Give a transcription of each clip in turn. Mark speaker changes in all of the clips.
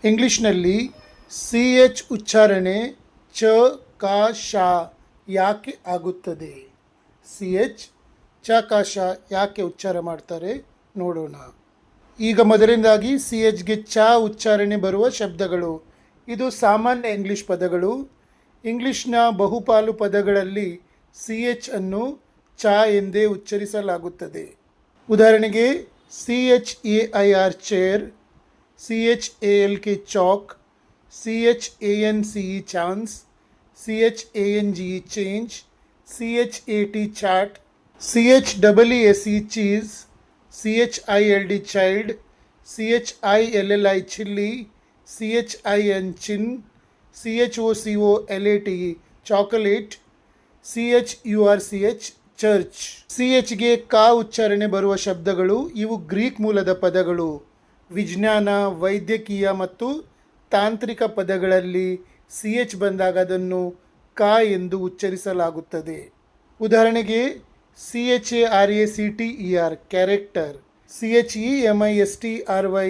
Speaker 1: ಇಂಗ್ಲೀಷ್ನಲ್ಲಿ C H ಉಚ್ಚಾರಣೆ ಚ ಕ ಶ ಯಾಕೆ ಆಗುತ್ತದೆ? ಸಿ ಎಚ್ ಚ ಕ ಶ ಯಾಕೆ ಉಚ್ಚಾರ ಮಾಡ್ತಾರೆ ನೋಡೋಣ. ಈಗ ಮೊದಲನೇದಾಗಿ ಸಿ ಎಚ್ಗೆ ಚ ಉಚ್ಚಾರಣೆ ಬರುವ ಶಬ್ದಗಳು. ಇದು ಸಾಮಾನ್ಯ ಇಂಗ್ಲೀಷ್ ಪದಗಳು. ಇಂಗ್ಲೀಷ್ನ ಬಹುಪಾಲು ಪದಗಳಲ್ಲಿ ಸಿ ಎಚ್ ಅನ್ನು ಚ ಎಂದೇ ಉಚ್ಚರಿಸಲಾಗುತ್ತದೆ. ಉದಾಹರಣೆಗೆ C H A I R chair, C H A L K chalk, C H A N C E chance, C H A N G E change, C H A T chat, C H double E S E cheese, C H I L D child, C H I L L I chilli, C H I N chin, C H O C O L A T chocolate, C H U R C H church. C ಎಚ್ಗೆ ಕ ಉಚ್ಚಾರಣೆ ಬರುವ ಶಬ್ದಗಳು ಇವು Greek ಮೂಲದ ಪದಗಳು. ವಿಜ್ಞಾನ, ವೈದ್ಯಕೀಯ ಮತ್ತು ತಾಂತ್ರಿಕ ಪದಗಳಲ್ಲಿ ಸಿ ಎಚ್ ಬಂದಾಗ ಅದನ್ನು ಕ ಎಂದು ಉಚ್ಚರಿಸಲಾಗುತ್ತದೆ. ಉದಾಹರಣೆಗೆ C H A R A C T E R character, C H E M I S T R Y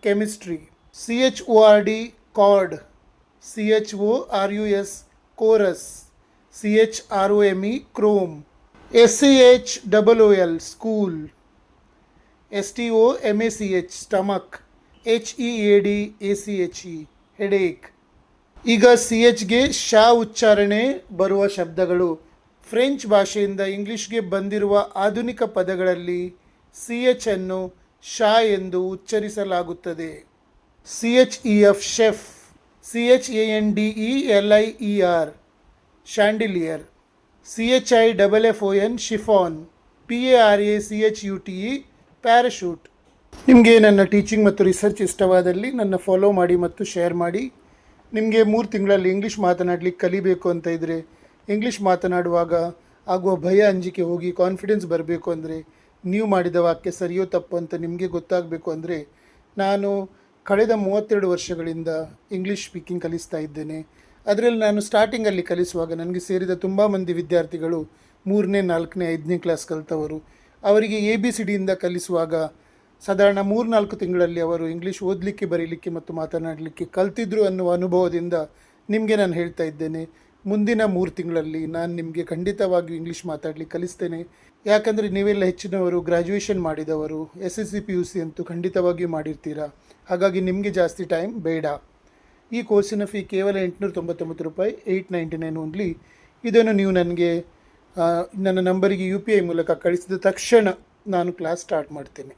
Speaker 1: chemistry, C H O R D chord, C H O R U S chorus, C H R O M E chrome, S C H double O L school, S T O M A C H stomach, H E A D A C H E headache. ಈಗ C ಎಚ್ಗೆ ಶ ಉಚ್ಚಾರಣೆ ಬರುವ ಶಬ್ದಗಳು. French ಭಾಷೆಯಿಂದ ಇಂಗ್ಲೀಷ್ಗೆ ಬಂದಿರುವ ಆಧುನಿಕ ಪದಗಳಲ್ಲಿ C H ಅನ್ನು ಶ ಎಂದು ಉಚ್ಚರಿಸಲಾಗುತ್ತದೆ. C H E F chef, C H A N D E L I E R chandelier, C H I double F O N chiffon, P A R A C H U T E parachute. ನಿಮಗೆ ನನ್ನ teaching ಮತ್ತು research ಇಷ್ಟವಾದಲ್ಲಿ ನನ್ನ follow ಮಾಡಿ ಮತ್ತು share ಮಾಡಿ. ನಿಮಗೆ 3 ತಿಂಗಳಲ್ಲಿ ಇಂಗ್ಲೀಷ್ ಮಾತನಾಡಲಿಕ್ಕೆ ಕಲಿಬೇಕು ಅಂತ ಇದ್ದರೆ, ಇಂಗ್ಲೀಷ್ ಮಾತನಾಡುವಾಗ ಆಗುವ ಭಯ ಅಂಜಿಕೆ ಹೋಗಿ ಕಾನ್ಫಿಡೆನ್ಸ್ ಬರಬೇಕು ಅಂದರೆ, ನೀವು ಮಾಡಿದ ವಾಕ್ಯ ಸರಿಯೋ ತಪ್ಪು ಅಂತ ನಿಮಗೆ ಗೊತ್ತಾಗಬೇಕು ಅಂದರೆ, ನಾನು ಕಳೆದ 32 ವರ್ಷಗಳಿಂದ ಇಂಗ್ಲೀಷ್ ಸ್ಪೀಕಿಂಗ್ ಕಲಿಸ್ತಾ ಇದ್ದೇನೆ. ಅದರಲ್ಲಿ ನಾನು ಸ್ಟಾರ್ಟಿಂಗಲ್ಲಿ ಕಲಿಸುವಾಗ ನನಗೆ ಸೇರಿದ ತುಂಬ ಮಂದಿ ವಿದ್ಯಾರ್ಥಿಗಳು 3ನೇ 4ನೇ 5ನೇ ಕ್ಲಾಸ್ ಕಲಿತವರು. ಅವರಿಗೆ ಎ ಬಿ ಸಿ ಡಿಯಿಂದ ಕಲಿಸುವಾಗ ಸಾಧಾರಣ 3-4 ತಿಂಗಳಲ್ಲಿ ಅವರು ಇಂಗ್ಲೀಷ್ ಓದಲಿಕ್ಕೆ, ಬರೀಲಿಕ್ಕೆ ಮತ್ತು ಮಾತನಾಡಲಿಕ್ಕೆ ಕಲ್ತಿದ್ರು ಅನ್ನುವ ಅನುಭವದಿಂದ ನಿಮಗೆ ನಾನು ಹೇಳ್ತಾ ಇದ್ದೇನೆ. ಮುಂದಿನ 3 ತಿಂಗಳಲ್ಲಿ ನಾನು ನಿಮಗೆ ಖಂಡಿತವಾಗಿಯೂ ಇಂಗ್ಲೀಷ್ ಮಾತಾಡಲಿಕ್ಕೆ ಕಲಿಸ್ತೇನೆ. ಯಾಕಂದರೆ ನೀವೆಲ್ಲ ಹೆಚ್ಚಿನವರು ಗ್ರ್ಯಾಜುಯೇಷನ್ ಮಾಡಿದವರು, SSC PUC ಅಂತೂ ಖಂಡಿತವಾಗಿಯೂ ಮಾಡಿರ್ತೀರಾ. ಹಾಗಾಗಿ ನಿಮಗೆ ಜಾಸ್ತಿ ಟೈಮ್ ಬೇಡ. ಈ ಕೋರ್ಸಿನ ಫೀ ಕೇವಲ 899 ರೂಪಾಯಿ, 899 ಓನ್ಲಿ. ಇದನ್ನು ನೀವು ನನಗೆ ನನ್ನ ನಂಬರಿಗೆ UPI ಮೂಲಕ ಕಳಿಸಿದ ತಕ್ಷಣ ನಾನು ಕ್ಲಾಸ್ ಸ್ಟಾರ್ಟ್ ಮಾಡ್ತೇನೆ.